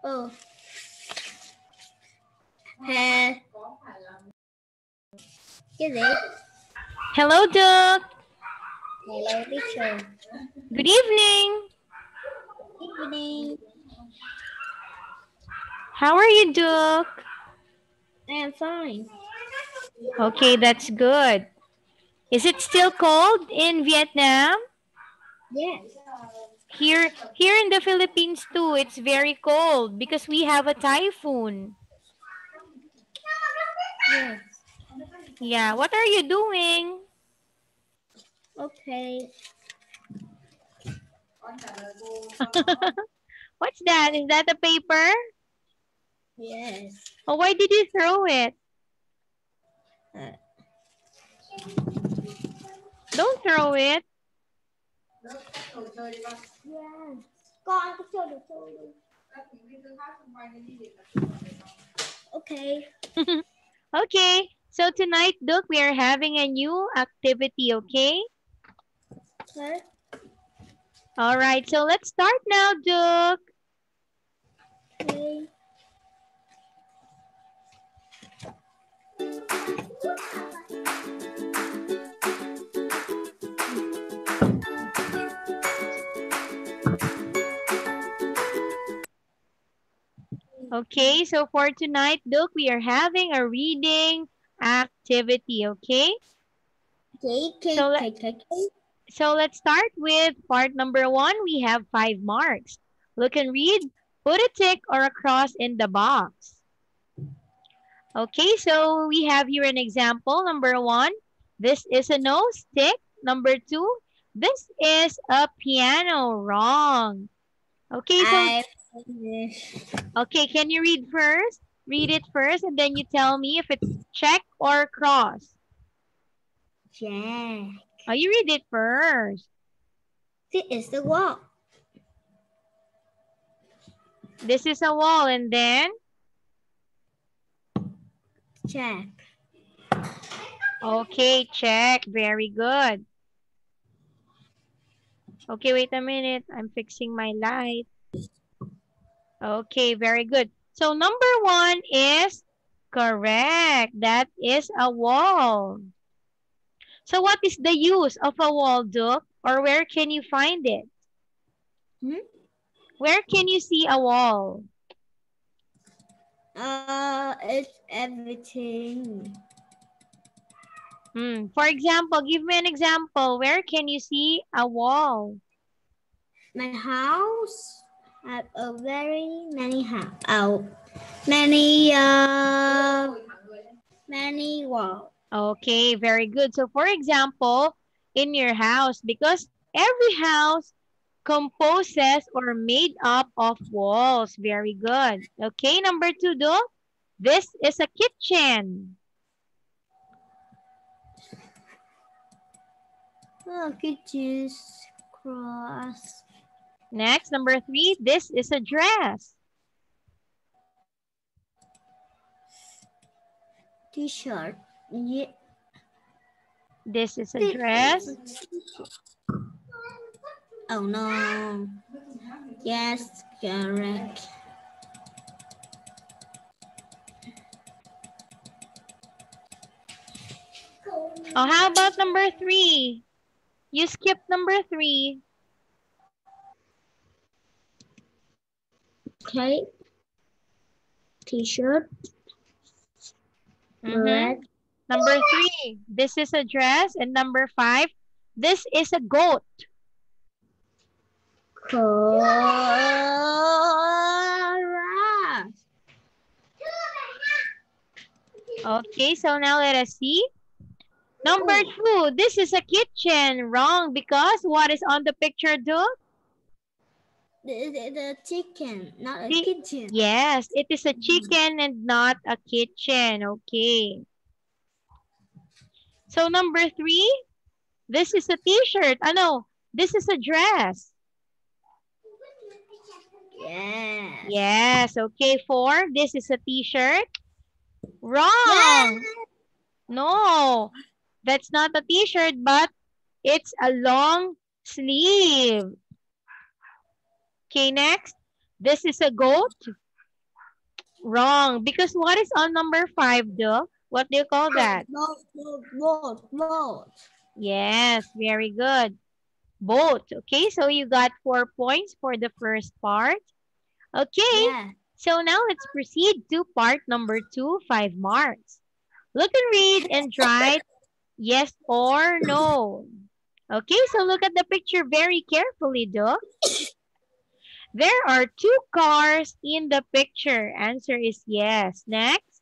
Oh. Hey. Hello, Duke. Hello, teacher. Good evening. Evening. How are you, Duke? I am fine. Okay, that's good. Is it still cold in Vietnam? Yes. Here in the Philippines too, it's very cold because we have a typhoon. Yes. Yeah, what are you doing? Okay. What's that? Is that a paper? Yes. Oh, why did you throw it? Don't throw it. Yes. Con có chơi được chơi. Okay. Okay, so tonight, Duke, we are having a new activity, okay? Okay. All right, so let's start now, Duke. Okay. Okay, so for tonight, Duke, we are having a reading activity, okay? So let's start with part number 1. We have 5 marks. Look and read, put a tick or a cross in the box. Okay, so we have here an example. Number 1, this is a nose, tick. Number 2, this is a piano, wrong. Okay, so okay, can you read first? Read it first and then you tell me if it's check or cross. Check. Oh, you read it first. This is the wall. This is a wall and then? Check. Okay, check. Very good. Okay, wait a minute. I'm fixing my light. Okay, very good. So number 1 is correct. That is a wall. So what is the use of a wall, Duke? Or where can you find it? Where can you see a wall? It's everything. For example, give me an example. Where can you see a wall? My house have a very many house. Oh, many walls. Okay, very good. So for example, in your house, because every house composes or made up of walls. Very good. Okay, number 2, Duke. This is a kitchen. Kitchen cross. Next, number 3, this is a dress. T-shirt. Yeah. This is a dress. Oh no. Yes, correct. Oh, how about number 3? You skipped number 3. Okay. T-shirt. Red. Number 3, this is a dress. And number 5, this is a goat. Okay, so now let us see. Number 2, this is a kitchen. Wrong, because what is on the picture, Duke? The chicken, not a kitchen. Yes, it is a chicken and not a kitchen. Okay. So number 3, this is a t-shirt. No, this is a dress. Yes. Yes, okay. 4, this is a t-shirt. Wrong. Yes. No, that's not a t-shirt, but it's a long sleeve. Okay, next. This is a goat? Wrong. Because what is on number 5, Duke? What do you call that? Boat. Yes, very good. Boat. Okay, so you got 4 points for the first part. Okay, Yeah. so now let's proceed to part number 2, 5 marks. Look and read and write yes or no. Okay, so look at the picture very carefully, Duke. There are 2 cars in the picture. Answer is yes. Next,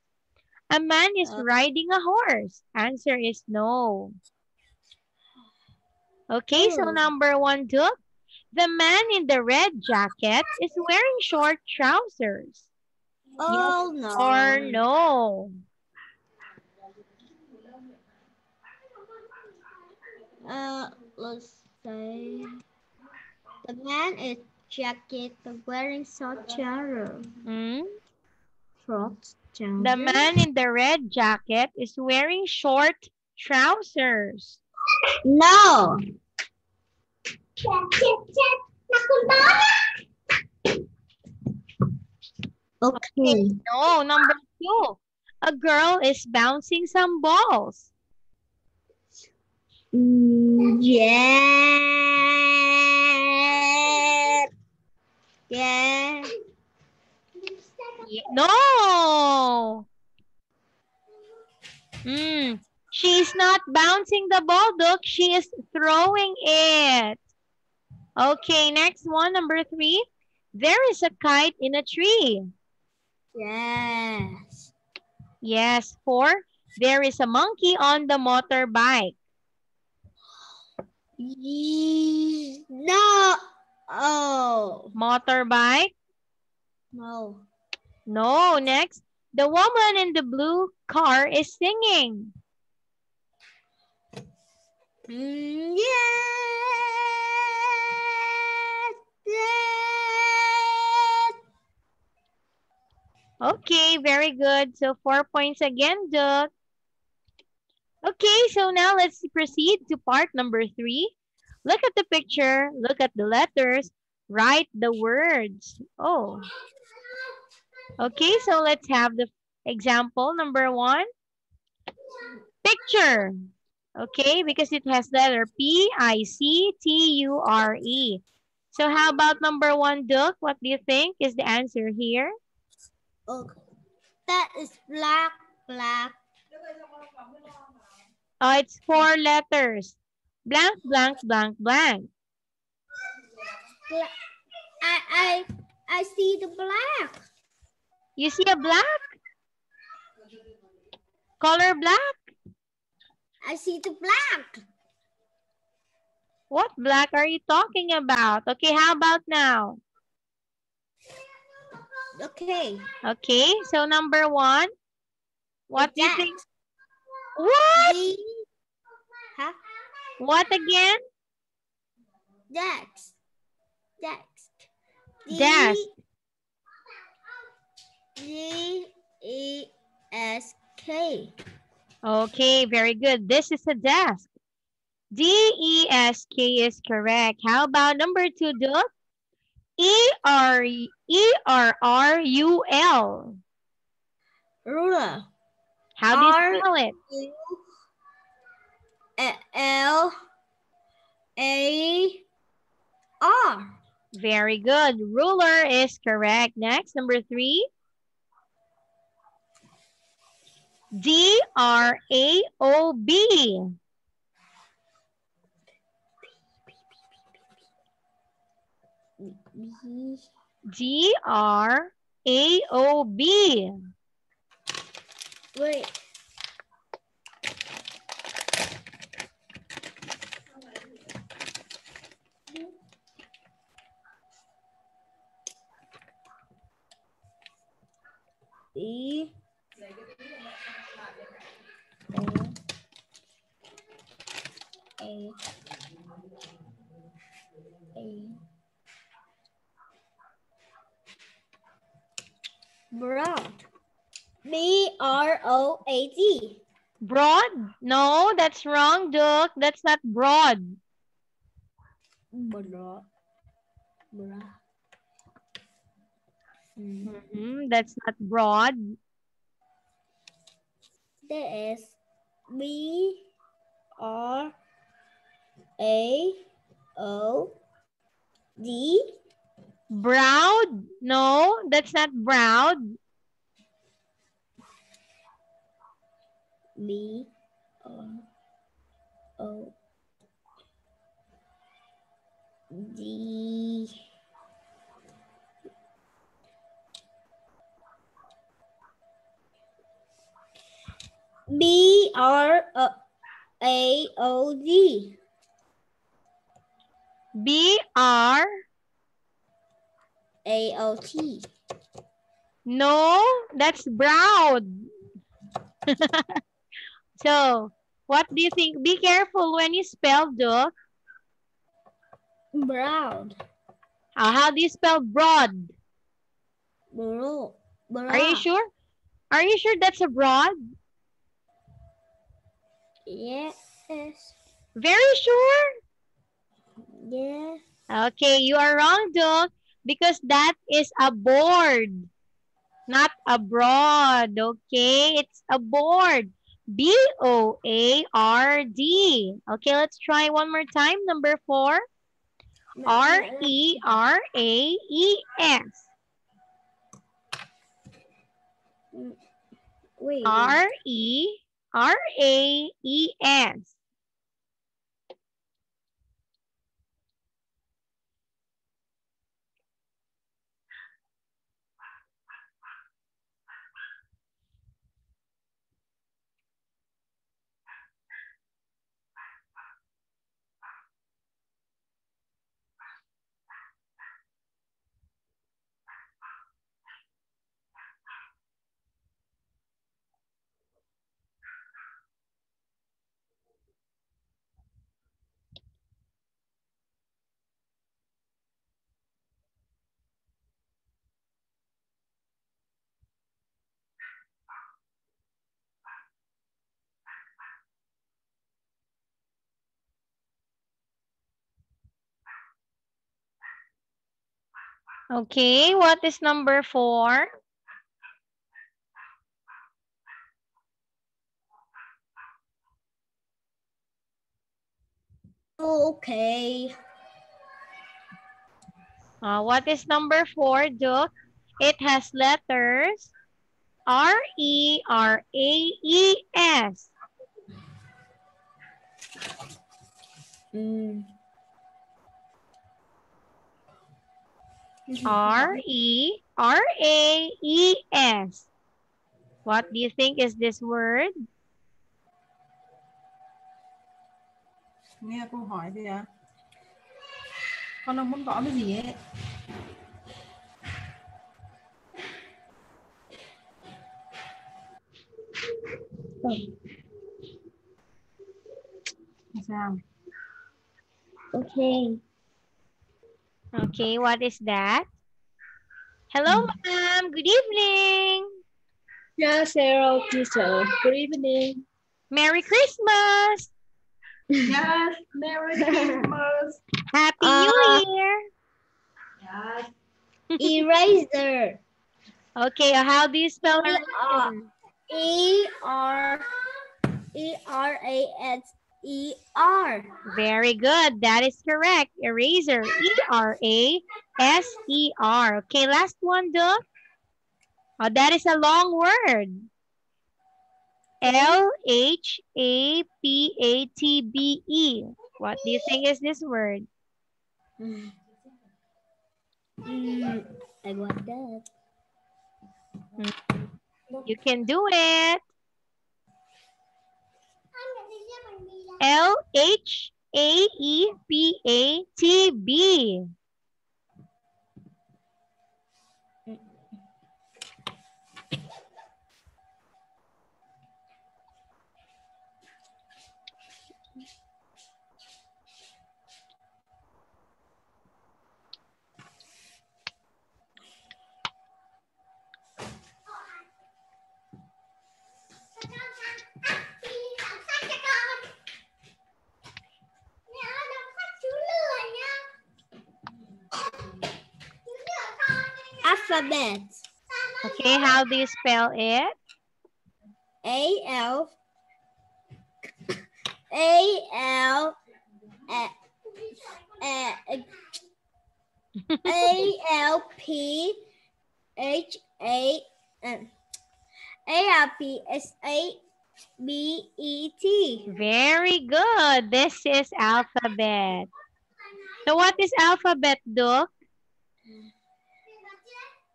a man is riding a horse. Answer is no. Okay, so number 1, Duke. The man in the red jacket is wearing short trousers. Oh, Yes no. or no? Let's say the man is jacket wearing short trousers. Hmm? Short trousers. The man in the red jacket is wearing short trousers. No. Okay. No, number 2. A girl is bouncing some balls. Yeah. Yeah. No. She's not bouncing the ball, Duke. She is throwing it. Okay, next one, number 3. There is a kite in a tree. Yes. Yes. 4. There is a monkey on the motorbike. No. Oh. Motorbike? No. No. Next, the woman in the blue car is singing. Yes. Yes. Okay, very good. So 4 points again, Duke. Okay, so now let's proceed to part number 3. Look at the picture, look at the letters, write the words. Oh. Okay, so let's have the example number 1. Picture. Okay, because it has letter P-I-C-T-U-R-E. So how about number 1, Duke? What do you think is the answer here? Okay. That is black. Oh, it's 4 letters. Blank, blank, blank, blank. I see the black. You see a black? Color black? I see the black. What black are you talking about? Okay, how about now? Okay. Okay, so number 1. What do you think? What? Huh? What again? Desk. Desk. D-E-S-K. Okay, very good. This is a desk. D-E-S-K is correct. How about number 2, Duke? E-R-R-U-L. Ruler. How do you spell it? L-A-R. Very good. Ruler is correct. Next, number 3. D-R-A-O-B. D-R-A-O-B. Wait. B. A. Broad. B-R-O-A-D. Broad? No, that's wrong, Duke. That's not broad. Broad. That's not broad. There is B R A O D. Brown? No, that's not brown. B R O D. B R A O D. B R. A O T. No, that's brown. So, what do you think? Be careful when you spell duck. Brown. How do you spell broad? Brown. Are you sure? Are you sure that's a broad? Yes. Very sure? Yes. Okay, you are wrong, duck, because that is a board, not a broad. Okay, it's a board. B-O-A-R-D. Okay, let's try one more time. Number 4. R-E-R-A-E-S. Wait. R-E-R-A-E-S. Okay, what is number 4? Okay. What is number 4, Duke? It has letters R-E-R-A-E-S. R-E-R-A-E-S. What do you think is this word? Nghe câu hỏi thì con đang muốn gõ cái gì ấy? Sao? Okay. Okay, what is that? Hello, ma'am. Good evening. Yes, hello, teacher. Good evening. Merry Christmas. Yes, Merry Christmas. Happy New Year. Yes. Eraser. Okay, how do you spell eraser? E-R-A-S-E-R. Very good. That is correct. Eraser. E-R-A-S-E-R. Okay, last one, Duck. That is a long word. L-H-A-P-A-T-B-E. What do you think is this word? I got that. You can do it. L-H-A-E-P-A-T-B. alphabet. Okay, how do you spell it? A-L A-L A-L-P-H-A-A-L-P-S-A-B-E-T. Very good. This is alphabet. So what is alphabet, Duke?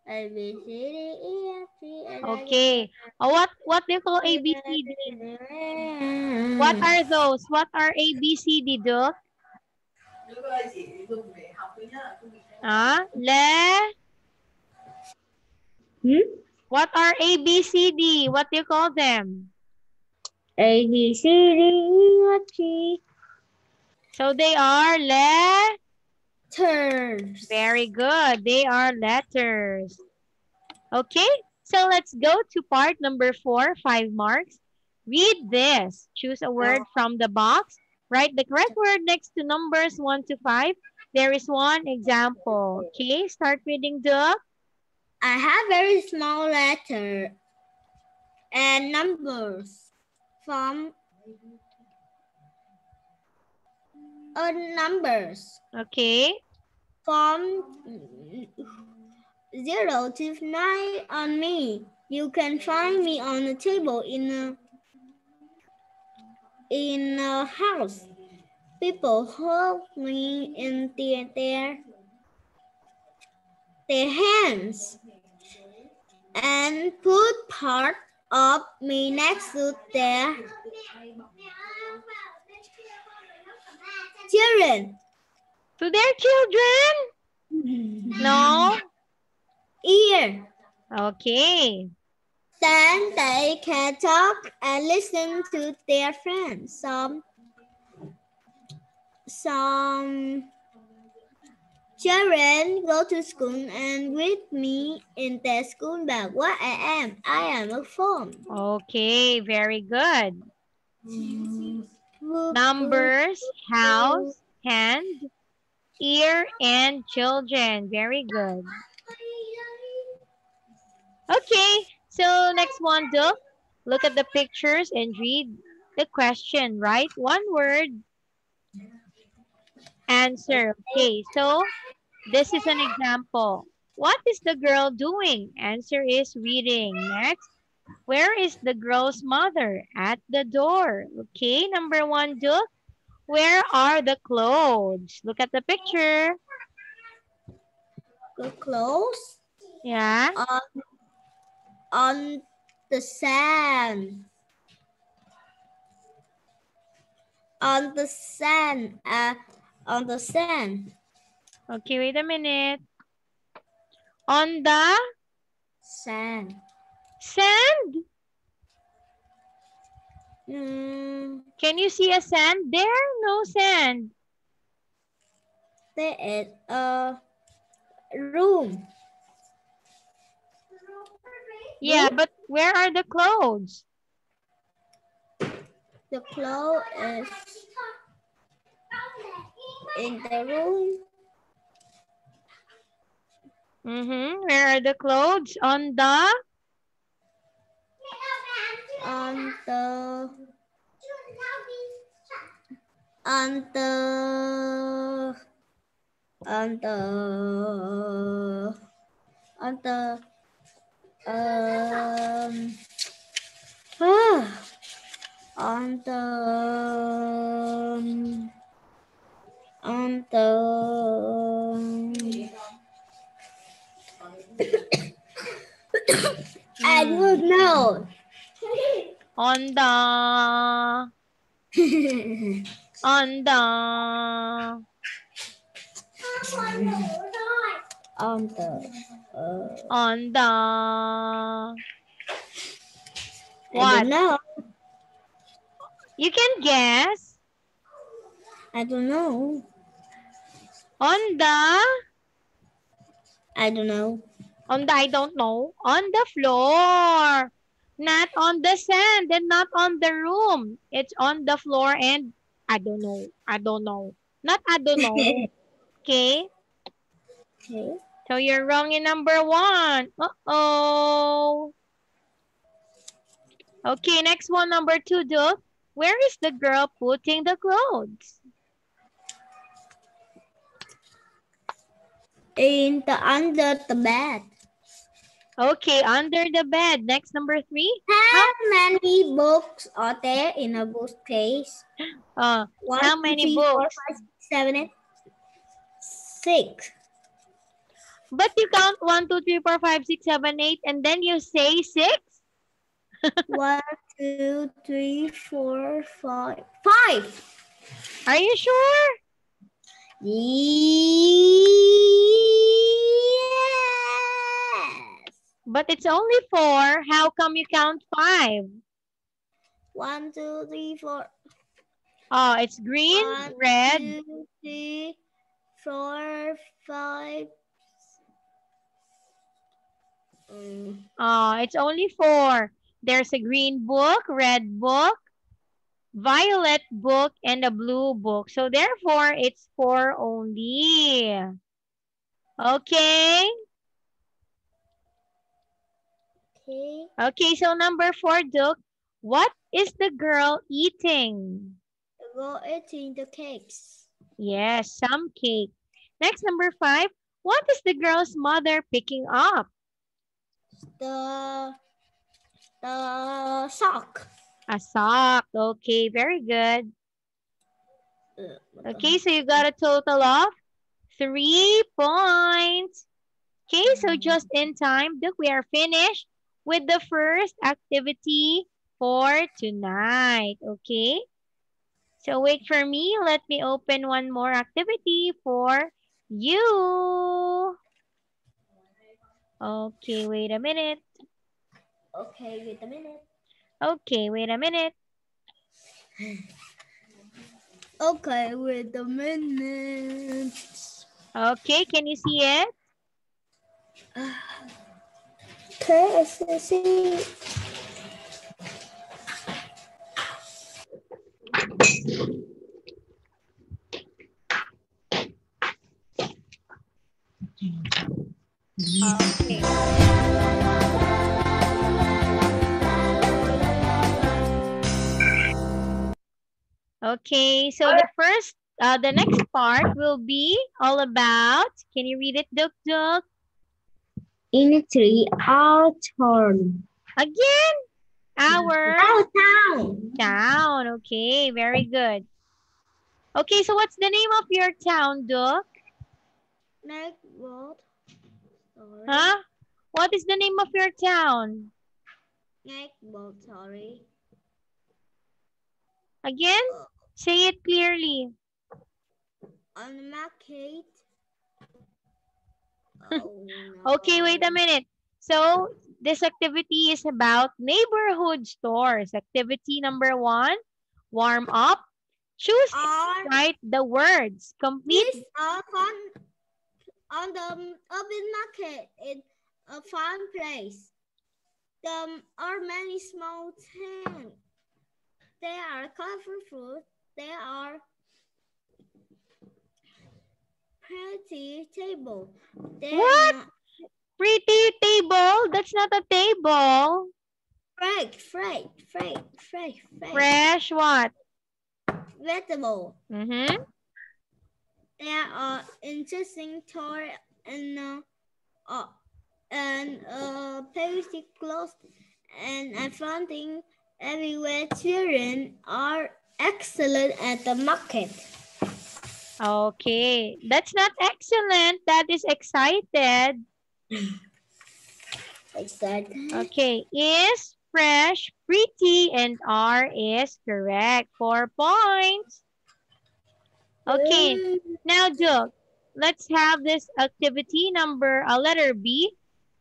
A, B, C, D, E, F, G, H, I, J, Okay. What do you call A, B, C, D? What are those? What are A, B, C, D, Duke? What are A, B, C, D? What do you call them? A, B, C, D, E, F, G. So they are letters. Letters. Very good. They are letters. Okay, so let's go to part number 4, 5 marks. Read this. Choose a word from the box. Write the correct word next to numbers 1 to 5. There is one example. Okay, start reading, Duck. I have very small letter and numbers from numbers Okay. from 0 to 9 on me. You can find me on the table in a house. People hold me in their hands and put part of me next to their children. To their children? No? Ear. Okay. Then they can talk and listen to their friends. Some children go to school and greet me in their school bag. What I am a phone. Okay, very good. Numbers, house, hand, ear, and children. Very good. Okay, so next one, Duke. Look at the pictures and read the question. Write one word. Answer. Okay, so this is an example. What is the girl doing? Answer is reading. Next. Where is the girl's mother? At the door. Okay, number 1, Duke. Where are the clothes? Look at the picture. The clothes Yeah. on the sand. On the sand. On the sand. Okay, wait a minute. On the Sand. sand? Can you see a sand there? No sand. There is a room. Yeah, but where are the clothes? The clothes is in the room. Where are the clothes? On the I don't know. on the on the on the I what? don't know. You can guess. I don't know. On the I don't know. on the I don't know. On the floor. Not on the sand and not on the room. It's on the floor and I don't know. I don't know. Not I don't know. Okay. Okay. So you're wrong in number 1. Uh-oh. Okay, next one, number 2, Duke. Where is the girl putting the clothes? Under the bed. Okay, under the bed. Next, number 3. How many books are there in a bookcase? How 1, 2, many 3, 4, books? 5, 6, 7, 8, 6. But you count 1, 2, 3, 4, 5, 6, 7, 8, and then you say 6? 1, 2, 3, 4, 5. 5. Are you sure? Yes. But it's only 4. How come you count 5? 1, 2, 3, 4. Oh, it's green, 1, red. 2, 3, 4, 5. Oh, it's only 4. There's a green book, red book, violet book, and a blue book. So therefore, it's 4 only. Okay? Okay. Okay, so number 4, Duke. What is the girl eating? Go eating the cakes. Yes, some cake. Next, number 5. What is the girl's mother picking up? The sock. A sock. Okay, very good. Okay, so you got a total of 3 points. Okay, so just in time, Duke, we are finished with the first activity for tonight. Okay, so wait for me. Let me open one more activity for you. Okay, wait a minute. Okay, wait a minute. Okay, wait a minute. Okay, wait a minute. Okay, can you see it? Okay, I see. Okay. Okay, so the next part will be all about, can you read it, Duk Duk? In a tree, our turn. Again, our town. town. Okay, very good. Okay, so what's the name of your town, Duk? Next word. Sorry. Huh? What is the name of your town? Next word, sorry. Again, say it clearly. On the market. Oh, no. Okay, wait a minute. So this activity is about neighborhood stores. Activity number 1, warm up. Choose and write the words. Complete. These are fun on the urban market in a fun place. There are many small tents. There are colorful fruit. There are pretty table. What? Pretty table? That's not a table. Fresh what? Vegetable. Mm-hmm. There are interesting toys and plastic clothes and I found things everywhere. Children are excellent at the market. Okay, that's not excellent. That is excited. Excited. Okay, is fresh, pretty, and R is correct. 4 points. Okay, now Duke, let's have this activity letter B.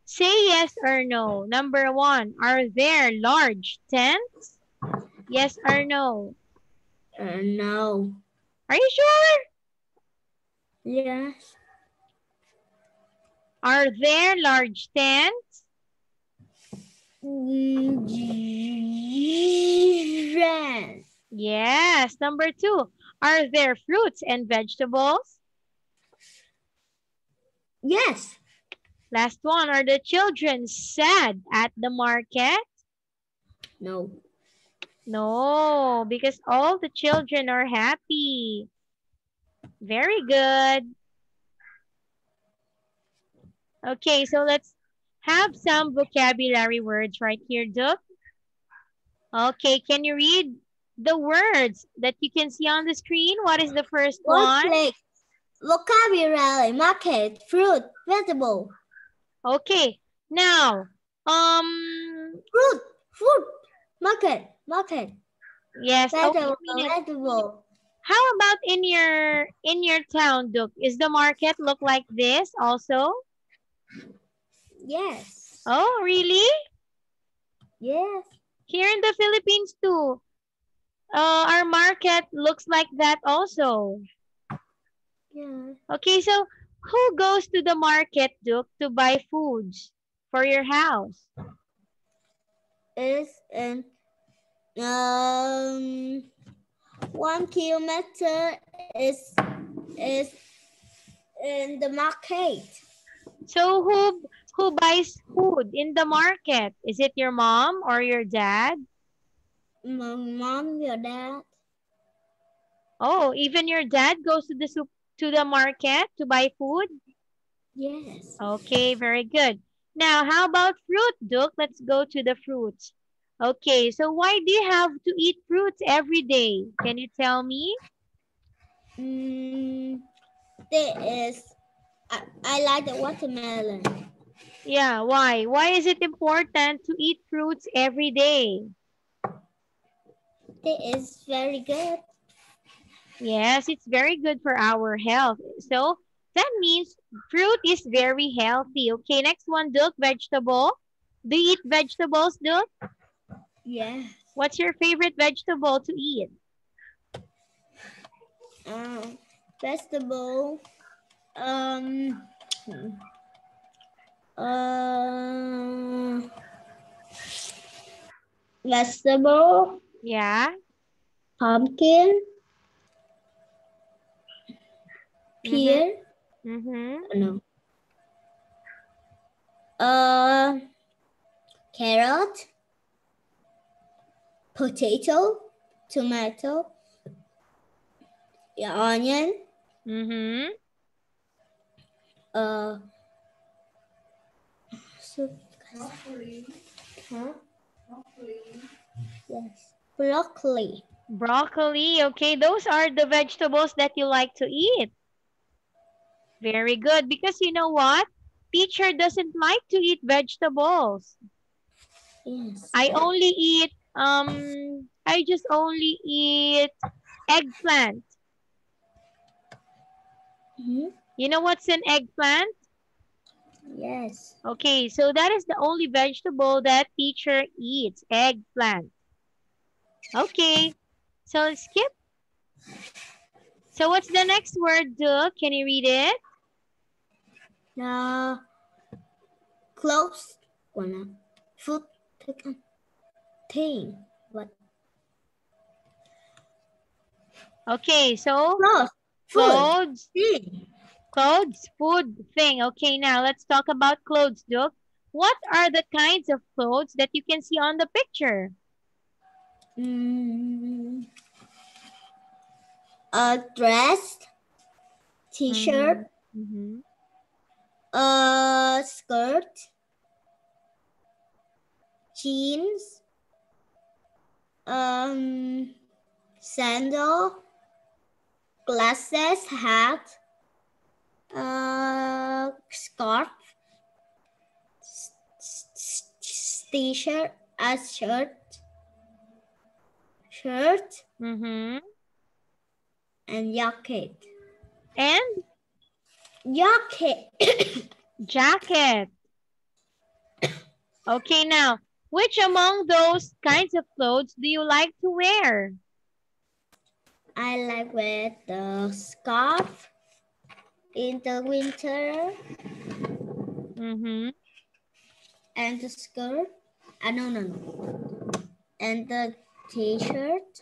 Say yes or no. Number 1, are there large tents? Yes or no? No. Are you sure? Yes. Are there large tents? Yes. Yes. Number 2, are there fruits and vegetables? Yes. Last one. Are the children sad at the market? No. No, because all the children are happy. Very good. Okay, so let's have some vocabulary words right here, Duke. Okay, can you read the words that you can see on the screen? What is the first one? Click. Vocabulary, market, fruit, vegetable. Okay, now, Fruit, market. yes, Vegetable, okay. vegetable. How about in your town, Duke? Is the market look like this also? Yes. Oh, really? Yes. Here in the Philippines too, our market looks like that also. Yeah. Okay, so who goes to the market, Duke, to buy foods for your house? It's in 1 kilometer is in the market. So who buys food in the market? Is it your mom or your dad? My mom, your dad. Oh, even your dad goes to the market to buy food? Yes. Okay, very good. Now, how about fruit, Duke? Let's go to the fruits. Okay, so why do you have to eat fruits every day? Can you tell me? I like the watermelon. Yeah, why? Why is it important to eat fruits every day? It is very good. Yes, it's very good for our health. So that means fruit is very healthy. Okay, next one, Duke, vegetable. Do you eat vegetables, Duke? Yeah. What's your favorite vegetable to eat? Vegetable. Vegetable. Yeah. Pumpkin. Pear. Mm-hmm. No. Carrot. Potato. Tomato. Onion. Mm-hmm. Broccoli. Huh? Broccoli. Yes. Broccoli. Broccoli. Okay, those are the vegetables that you like to eat. Very good. Because you know what? Teacher doesn't like to eat vegetables. Yes. I just only eat eggplant. Mm-hmm. You know what's an eggplant? Yes. Okay, so that is the only vegetable that teacher eats, eggplant. Okay, so let's skip. So what's the next word, Duke? Can you read it? Close. Food. Thing. What? Okay, so Clothes. clothes. Thing. Clothes, food, thing. Okay, now let's talk about clothes, Duke. What are the kinds of clothes that you can see on the picture? A dress, t-shirt, a skirt, jeans, sandal, glasses, hat, scarf, t-shirt, a shirt, and jacket. And? Jacket. Jacket. Okay, now, which among those kinds of clothes do you like to wear? I like wear the scarf in the winter. And the skirt. No. And the t-shirt.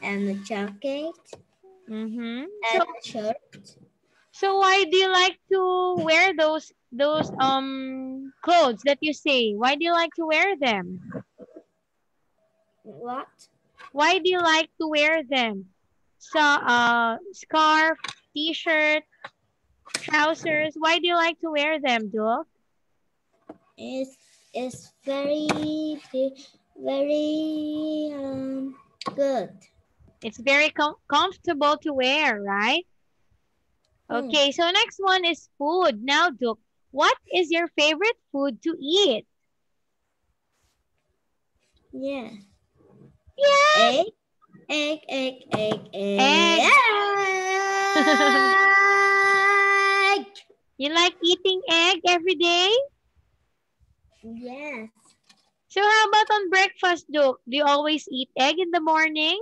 And the jacket. And the shirt. So why do you like to wear those clothes that you say? Why do you like to wear them? What? Why do you like to wear them? So scarf, t-shirt, trousers. Why do you like to wear them, Duke? It's very good. It's very comfortable to wear, right? Okay, so next one is food. Now, Duke, what is your favorite food to eat? Yeah. Yes. Egg. Egg. You like eating egg every day? Yes. So how about on breakfast, Duke? Do you always eat egg in the morning?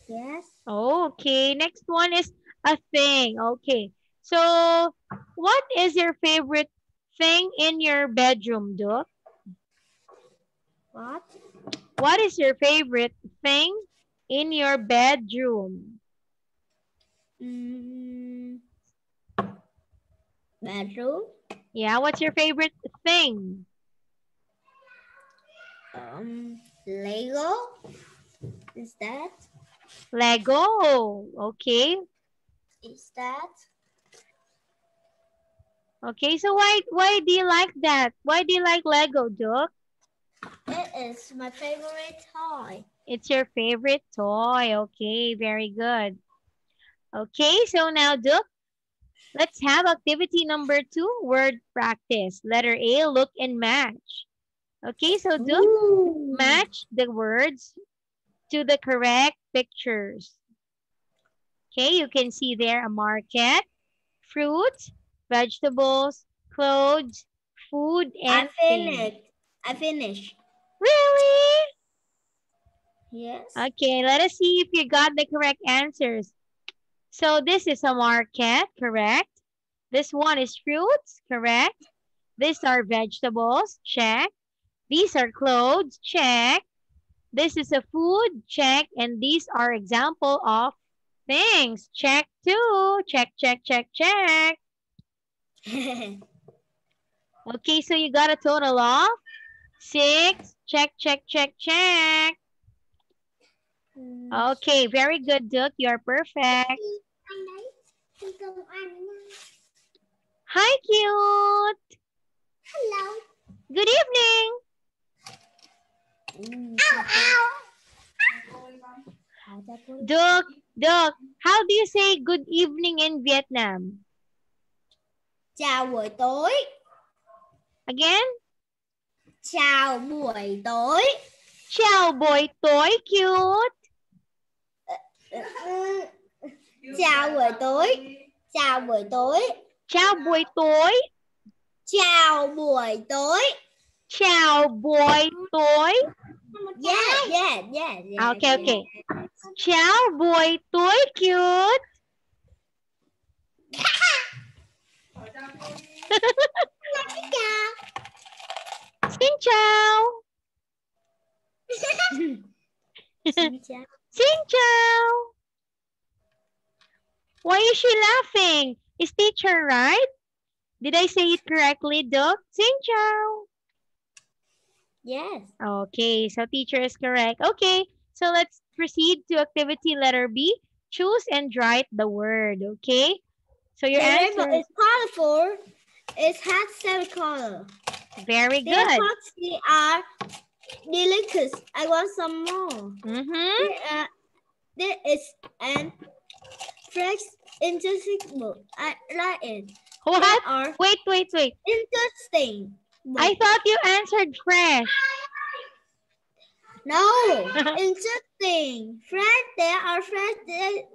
Yes. Oh, okay. Next one is a thing. Okay. So what is your favorite thing in your bedroom, Duke? What? What is your favorite thing in your bedroom? Bedroom. Yeah, what's your favorite thing? Lego. Is that? Lego. Okay. Is that? Okay, so why do you like that? Why do you like Lego, Duke? It is my favorite toy. It's your favorite toy. Okay, very good. Okay, so now, Duke, let's have activity number 2, word practice. Letter A, look and match. Okay, so Duke, match the words to the correct pictures. Okay, you can see there a market, fruit, vegetables, clothes, food, and things. I finished. Really? Yes. Okay, let us see if you got the correct answers. So this is a market, correct? This one is fruits, correct? These are vegetables, check. These are clothes, check. This is a food, check. And these are example of things, check too. Check. Okay, so you got a total of 6. Check. Okay, very good, Duke. You're perfect. Hi, cute. Hello. Good evening. Duke, how do you say good evening in Vietnam? Chào buổi tối. Again? Chào buổi tối. Chào buổi tối, cute. Chào buổi tối. Chào buổi tối. Chào buổi tối. Chào buổi tối. Chào buổi tối. Yeah. Okay. Chào buổi tối, cute. Xin chào. Xin chào. Why is she laughing? Is teacher right? Did I say it correctly, Duke? Xin chào. Yes. Okay, so teacher is correct. Okay, so let's proceed to activity letter B. Choose and write the word, okay? So your answer is colorful. It has 7 colors. Very good. They are delicious. I want some more. This is an fresh, interesting book. I like it. What? Wait. Interesting. I thought you answered fresh. No, interesting. Fresh, they are fresh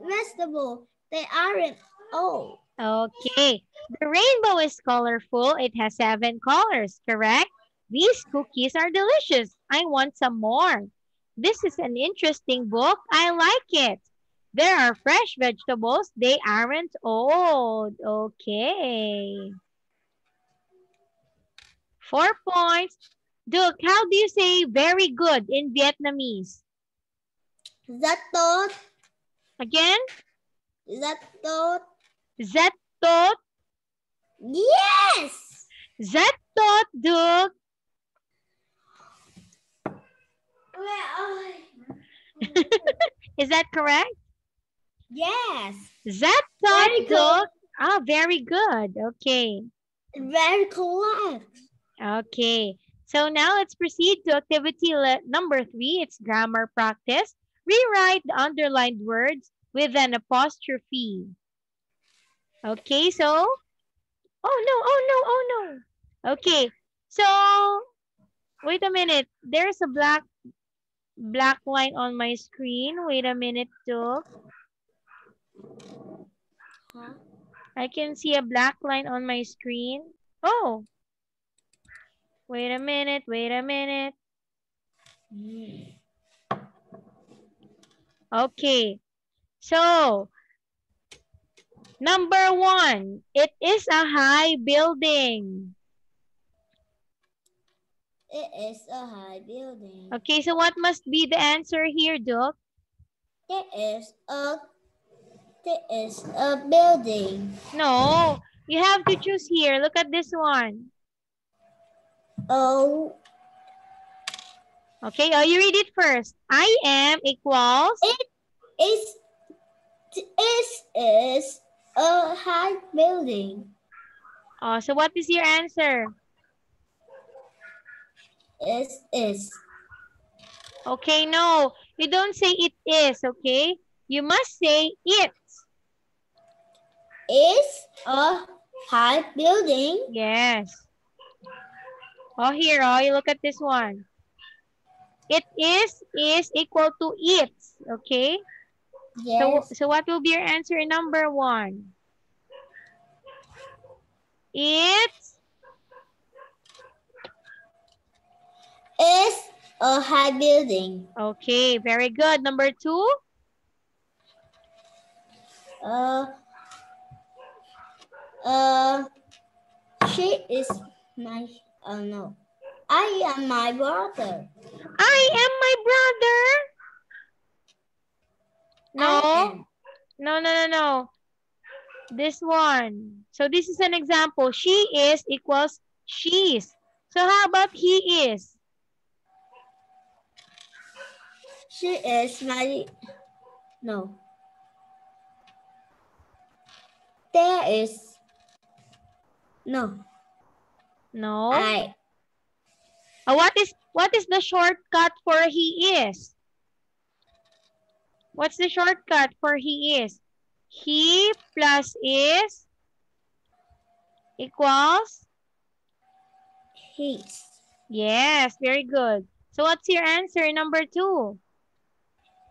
vegetables. They aren't old. Okay. The rainbow is colorful. It has 7 colors, correct? These cookies are delicious. I want some more. This is an interesting book. I like it. There are fresh vegetables. They aren't old. Okay. 4 points. Duke, how do you say very good in Vietnamese? Rất tốt. Again? Rất tốt. Zettot. Yes. Zettot duk. Where are Is that correct? Yes. Zettot Very good. duk. Ah, very good. Okay. Very correct. Okay. So now let's proceed to activity number 3. It's grammar practice. Rewrite the underlined words with an apostrophe. Okay, so, oh no. Okay, so, wait a minute. There's a black line on my screen. Wait a minute, too. Huh? I can see a black line on my screen. Oh, wait a minute. Okay, so, number 1, it is a high building. It is a high building. Okay, so what must be the answer here, Duke? It is a building. No, you have to choose here. Look at this one. Oh. Okay, you read it first. I am equals. It is a high building. Oh, so what is your answer? It is. Okay, no. You don't say it is, okay? You must say it. Is a high building. Yes. Oh, here, you look at this one. It is equal to it, okay? Yes. So what will be your answer in number 1? It is a high building. Okay, very good. Number 2? She is my, no. I am my brother. I am my brother. No. This one. So this is an example. She is equals she's. So how about he is? She is my, no. There is, no. No. I. What is the shortcut for he is? What's the shortcut for he is? He plus is equals? His. Yes, very good. So what's your answer, number 2?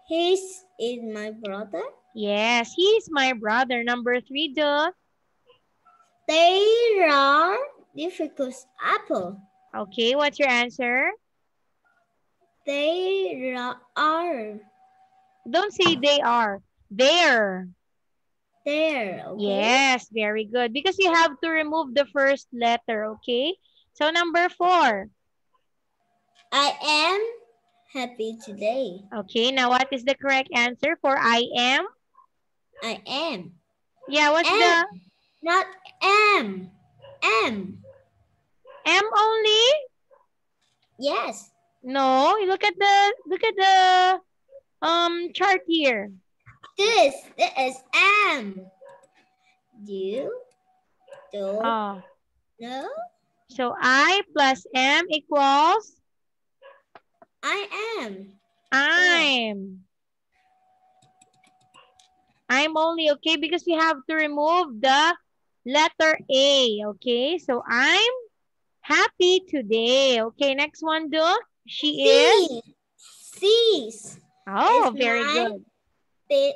His is my brother. Yes, he's my brother. Number 3, duh. They are difficult apple. Okay, what's your answer? They are. Don't say they are. There. There, okay? Yes, very good. Because you have to remove the first letter, okay? So number 4. I am happy today. Okay, now what is the correct answer for I am? I am. Yeah, what's M. the? Not M. M. M only? Yes. No, you look at the chart here. This is M. You don't Oh. know? So I plus M equals? I am. I'm only, okay, because we have to remove the letter A, okay? So I'm happy today. Okay, next one, do. She is? Sees. Oh, very good. The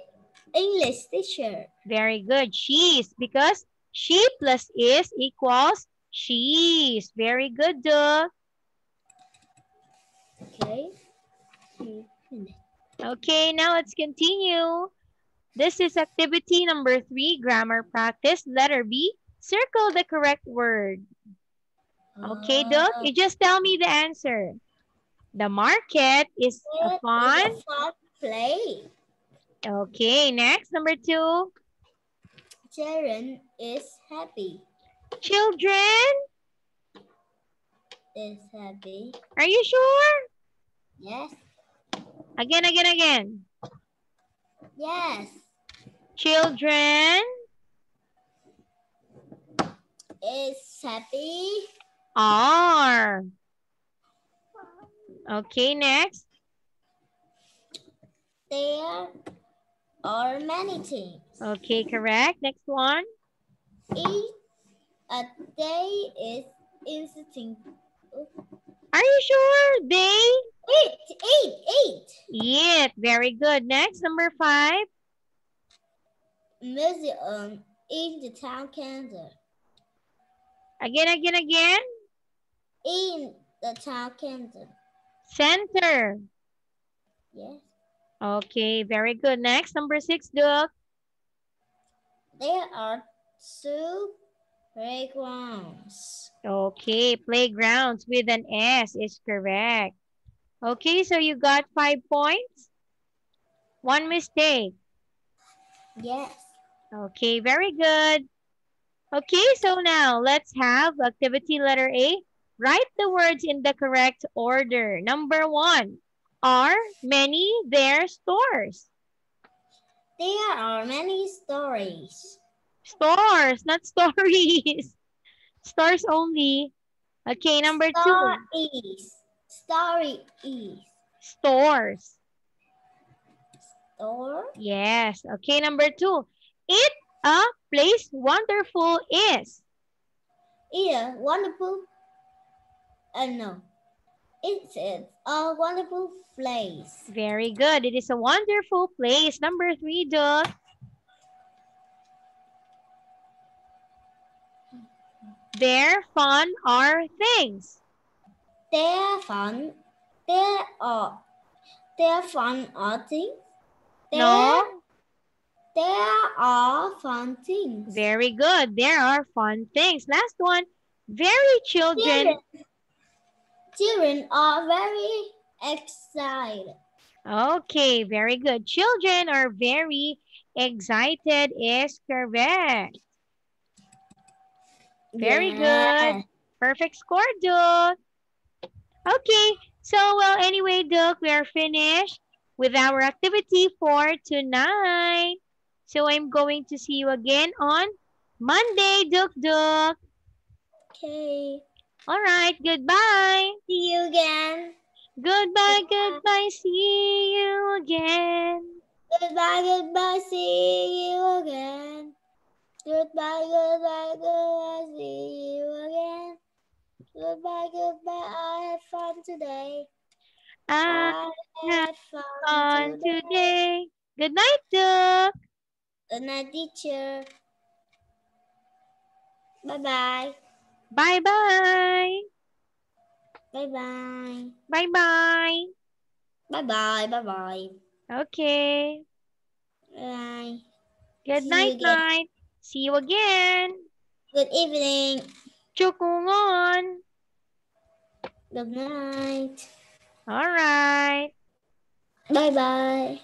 English teacher. Very good. She's, because she plus is equals she's. Very good, duh. Okay. Okay, now let's continue. This is activity number 3, grammar practice. Letter B, circle the correct word. Okay, Duck, you just tell me the answer. The market is a fun place. Okay, next, number 2. Children is happy. Children, Is happy. are you sure? Yes. Again. Yes. Children Is happy. are. Okay, next. There are many things. Okay, correct. Next one. A day is instinct. Are you sure? They Eat. eat. Very good. Next, number 5. Museum in the town center. Again. In the town center. Center. Yes. Okay, very good. Next, number 6, Duke. There are 2 playgrounds. Okay, playgrounds with an S is correct. Okay, so you got 5 points. 1 mistake. Yes. Okay, very good. Okay, so now let's have activity letter A. Write the words in the correct order. Number 1. Are many their stores? There are many stories. Stores, not stories. Stores only. Okay, number 2. Story is. Stores. Store. Yes. Okay, number 2. It a place wonderful is. Yeah, wonderful. No. It's a wonderful place. Very good. It is a wonderful place. Number 3, Duh. Their fun are things. They're fun. They're fun are things. No. There are fun things. Very good. There are fun things. Last one. Very children. Children are very excited. Okay, very good. Children are very excited is correct. Very good. Perfect score, Duke. Okay, so well, anyway, Duke, we are finished with our activity for tonight. So I'm going to see you again on Monday, Duke. Okay. All right, goodbye. See you again. Goodbye, see you again. Goodbye, see you again. Goodbye, see you again. Goodbye, I had fun today. I had fun today. Good night, Duke. Good night, teacher. Bye-bye. Bye-bye. Bye-bye. Bye-bye. Bye-bye. Okay. Bye. Good night. See you again. Good evening. Chukungon. Good night. All right. Bye-bye.